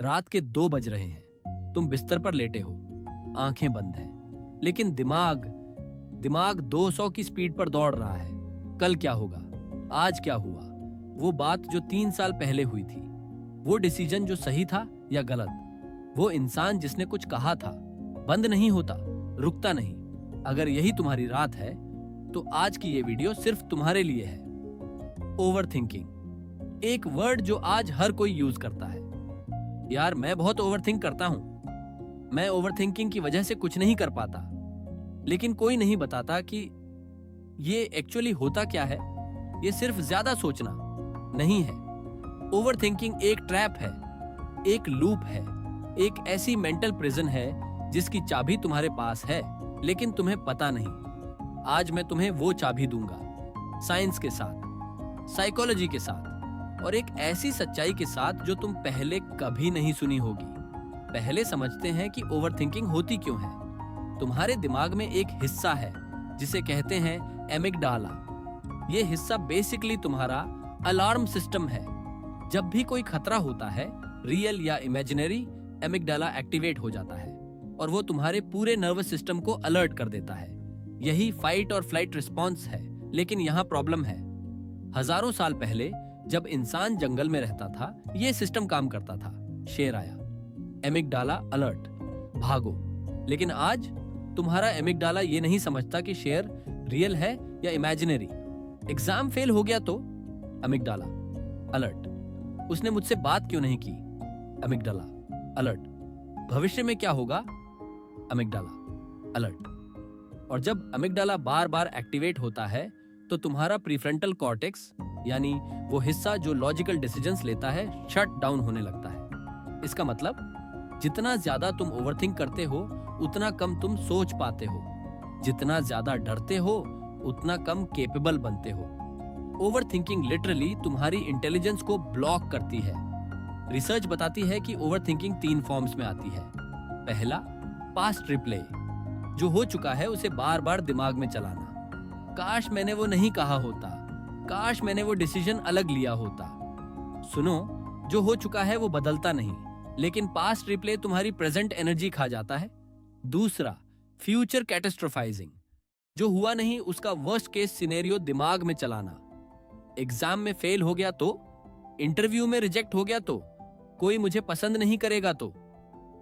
रात के 2 बज रहे हैं, तुम बिस्तर पर लेटे हो, आंखें बंद हैं, लेकिन दिमाग दिमाग 200 की स्पीड पर दौड़ रहा है। कल क्या होगा, आज क्या हुआ, वो बात जो 3 साल पहले हुई थी, वो डिसीजन जो सही था या गलत, वो इंसान जिसने कुछ कहा था। बंद नहीं होता, रुकता नहीं। अगर यही तुम्हारी रात है तो आज की ये वीडियो सिर्फ तुम्हारे लिए है। ओवर थिंकिंग, एक वर्ड जो आज हर कोई यूज करता है। यार मैं बहुत ओवरथिंक करता हूं, मैं ओवरथिंकिंग की वजह से कुछ नहीं कर पाता। लेकिन कोई नहीं बताता कि ये एक्चुअली होता क्या है। ये सिर्फ ज्यादा सोचना नहीं है। ओवरथिंकिंग एक ट्रैप है, एक लूप है, एक ऐसी मेंटल प्रिजन है जिसकी चाबी तुम्हारे पास है लेकिन तुम्हें पता नहीं। आज मैं तुम्हें वो चाबी दूंगा, साइंस के साथ, साइकोलॉजी के साथ और एक ऐसी सच्चाई के साथ जो तुम पहले कभी नहीं सुनी होगी। पहले समझते हैं कि ओवरथिंकिंग होती क्यों है। तुम्हारे दिमाग में एक हिस्सा है जिसे कहते हैं एमिगडाला। ये हिस्सा बेसिकली तुम्हारा अलार्म सिस्टम है। जब भी कोई खतरा होता है, रियल या इमेजिनरी, एमिगडाला एक्टिवेट हो जाता है और वो तुम्हारे पूरे नर्वस सिस्टम को अलर्ट कर देता है। यही फाइट और फ्लाइट रिस्पॉन्स है। लेकिन यहाँ प्रॉब्लम है। हजारों साल पहले जब इंसान जंगल में रहता था, ये सिस्टम काम करता था। शेर आया, एमिगडाला अलर्ट, भागो। लेकिन आज तुम्हारा एमिगडाला ये नहीं समझता कि शेर रियल है या इमेजिनरी। एग्जाम फेल हो गया तो एमिगडाला अलर्ट। उसने मुझसे बात क्यों नहीं की, एमिगडाला अलर्ट। भविष्य में क्या होगा, एमिगडाला अलर्ट। और जब एमिगडाला बार बार एक्टिवेट होता है तो तुम्हारा प्रीफ्रंटल कॉर्टेक्स, यानी वो हिस्सा जो लॉजिकल डिसीजंस लेता है, शट डाउन होने लगता है। इसका मतलब जितना ज्यादा तुम ओवरथिंक करते हो उतना कम तुम सोच पाते हो। जितना ज्यादा डरते हो उतना कम केपेबल बनते हो। ओवरथिंकिंग लिटरली तुम्हारी इंटेलिजेंस को ब्लॉक करती है। रिसर्च बताती है कि ओवरथिंकिंग 3 फॉर्म्स में आती है। पहला, पास्ट रिप्ले, जो हो चुका है उसे बार बार दिमाग में चलाना। काश मैंने वो नहीं कहा होता, काश मैंने वो डिसीजन अलग लिया होता। सुनो, जो हो चुका है वो बदलता नहीं, लेकिन पास्ट रिप्ले तुम्हारी प्रेजेंट एनर्जी खा जाता है। दूसरा, फ्यूचर कैटास्ट्रोफाइजिंग, जो हुआ नहीं उसका वर्स्ट केस सिनेरियो दिमाग में चलाना। एग्जाम में फेल हो गया तो, इंटरव्यू में रिजेक्ट हो गया तो, कोई मुझे पसंद नहीं करेगा तो।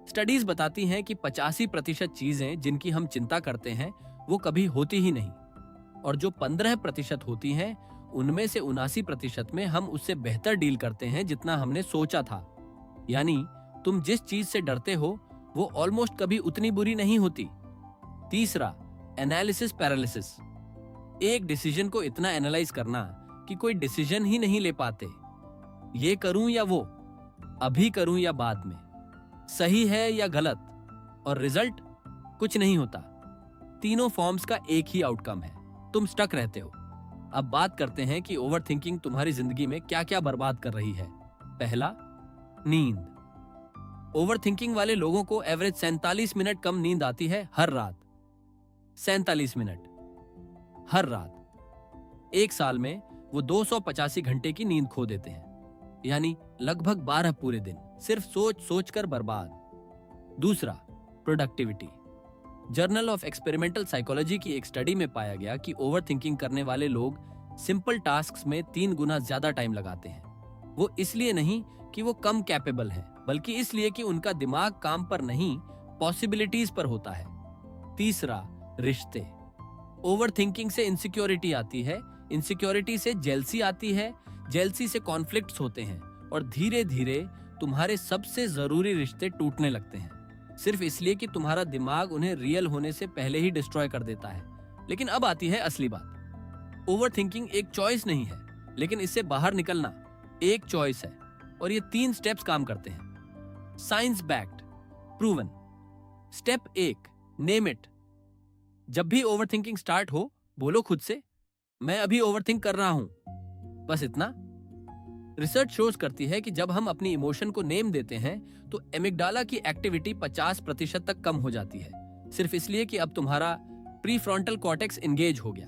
स्टडीज बताती हैं कि 85% चीजें जिनकी हम चिंता करते हैं वो कभी होती ही नहीं, और जो 15% होती हैं उनमें से 79% में हम उससे बेहतर डील करते हैं जितना हमने सोचा था। यानी तुम जिस चीज से डरते हो वो ऑलमोस्ट कभी उतनी बुरी नहीं होती। तीसरा, एनालिसिस पैरालिसिस, एक डिसीजन को इतना एनालाइज करना कि कोई डिसीजन ही नहीं ले पाते। ये करूं या वो, अभी करूं या बाद में, सही है या गलत, और रिजल्ट कुछ नहीं होता। तीनों फॉर्म्स का एक ही आउटकम है, तुम स्टक रहते हो। अब बात करते हैं कि ओवरथिंकिंग तुम्हारी जिंदगी में क्या क्या बर्बाद कर रही है। पहला, नींद। ओवरथिंकिंग वाले लोगों को एवरेज 47 मिनट कम नींद आती है हर रात। 47 मिनट हर रात। एक साल में वो 285 घंटे की नींद खो देते हैं, यानी लगभग 12 पूरे दिन सिर्फ सोच सोच कर बर्बाद। दूसरा, productivity. Journal of experimental psychology की एक स्टडी में पाया गया कि ओवरथिंकिंग करने वाले लोग सिंपल टास्क्स में 3 गुना ज्यादा टाइम लगाते हैं। वो इसलिए नहीं कि वो कम कैपेबल हैं, बल्कि इसलिए कि उनका दिमाग काम पर नहीं, पॉसिबिलिटीज पर होता है। तीसरा, रिश्ते। ओवरथिंकिंग से इनसिक्योरिटी आती है, इनसिक्योरिटी से जेलसी आती है, जेलसी से कॉन्फ्लिक्ट्स होते हैं, और धीरे धीरे तुम्हारे सबसे जरूरी रिश्ते टूटने लगते हैं, सिर्फ इसलिए कि तुम्हारा दिमाग उन्हें रियल होने से पहले ही डिस्ट्रॉय कर देता है। लेकिन अब आती है असली बात। ओवरथिंकिंग एक चॉइस नहीं है, लेकिन इससे बाहर निकलना एक चॉइस है, और ये 3 स्टेप्स काम करते हैं। Science backed, proven. Step 1, name it. जब भी ओवरथिंकिंग स्टार्ट हो, बोलो खुद से, मैं अभी ओवरथिंक कर रहा हूं, बस इतना। रिसर्च शोज करती है कि जब हम अपनी इमोशन को नेम देते हैं तो एमिगडाला की एक्टिविटी 50% तक कम हो जाती है, सिर्फ इसलिए कि अब तुम्हारा प्रीफ्रंटल कॉर्टेक्स एंगेज हो गया।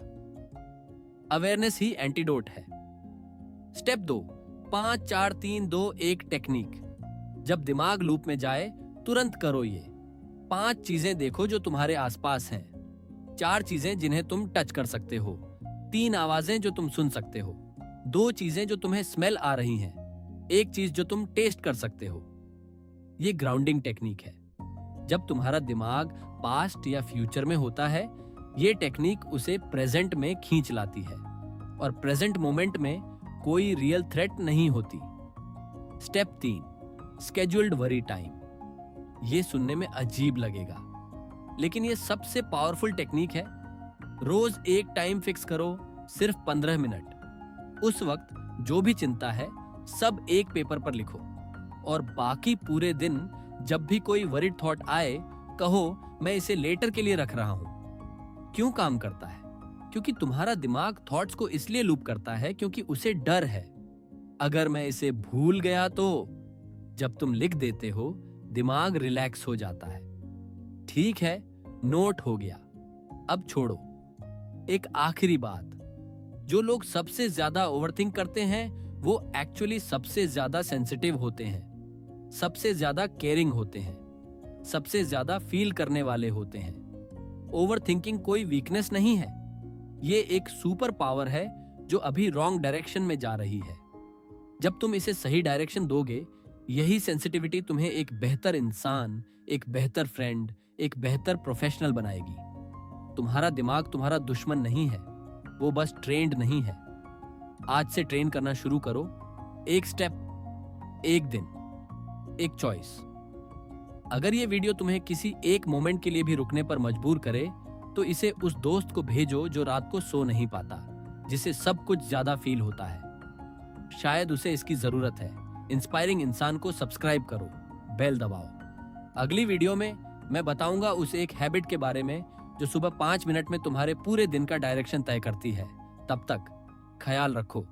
अवेयरनेस ही एंटीडोट है। Step 2, 5 4 3 2 1 technique. जब दिमाग लूप में जाए तुरंत करो ये। 5 चीजें देखो जो तुम्हारे आसपास हैं। 4 चीजें जिन्हें तुम टच कर सकते हो। 3 आवाजें जो तुम सुन सकते हो। 2 चीजें जो तुम्हें स्मेल आ रही हैं। 1 चीज जो तुम टेस्ट कर सकते हो। ये ग्राउंडिंग टेक्निक है। जब तुम्हारा दिमाग पास्ट या फ्यूचर में होता है, ये टेक्निक उसे प्रेजेंट में खींच लाती है और प्रेजेंट मोमेंट में कोई रियल थ्रेट नहीं होती। Step 3, scheduled worry time. ये सुनने में अजीब लगेगा, लेकिन ये सबसे पावरफुल टेक्निक है। रोज एक टाइम फिक्स करो, सिर्फ 15 मिनट। उस वक्त जो भी चिंता है सब एक पेपर पर लिखो और बाकी पूरे दिन जब भी कोई वरीड थॉट आए, कहो मैं इसे लेटर के लिए रख रहा हूं। क्यों काम करता है? क्योंकि तुम्हारा दिमाग थॉट्स को इसलिए लूप करता है क्योंकि उसे डर है, अगर मैं इसे भूल गया तो। जब तुम लिख देते हो, दिमाग रिलैक्स हो जाता है। ठीक है, नोट हो गया, अब छोड़ो। एक आखिरी बात, जो लोग सबसे ज्यादा ओवरथिंक करते हैं वो एक्चुअली सबसे ज्यादा सेंसिटिव होते हैं, सबसे ज्यादा केयरिंग होते हैं, सबसे ज्यादा फील करने वाले होते हैं। ओवरथिंकिंग कोई वीकनेस नहीं है, ये एक सुपर पावर है जो अभी रॉन्ग डायरेक्शन में जा रही है। जब तुम इसे सही डायरेक्शन दोगे, यही सेंसिटिविटी तुम्हें एक बेहतर इंसान, एक बेहतर फ्रेंड, एक बेहतर प्रोफेशनल बनाएगी। तुम्हारा दिमाग तुम्हारा दुश्मन नहीं है, वो बस ट्रेंड नहीं है। आज से ट्रेन करना शुरू करो। एक स्टेप, एक दिन, एक चॉइस। अगर ये वीडियो तुम्हें किसी एक मोमेंट के लिए भी रुकने पर मजबूर करे, तो इसे उस दोस्त को भेजो जो रात को सो नहीं पाता, जिसे सब कुछ ज्यादा फील होता है। शायद उसे इसकी जरूरत है। इंस्पायरिंग इंसान को सब्सक्राइब करो, बेल दबाओ। अगली वीडियो में मैं बताऊंगा उस एक हैबिट के बारे में जो सुबह 5 मिनट में तुम्हारे पूरे दिन का डायरेक्शन तय करती है। तब तक ख्याल रखो।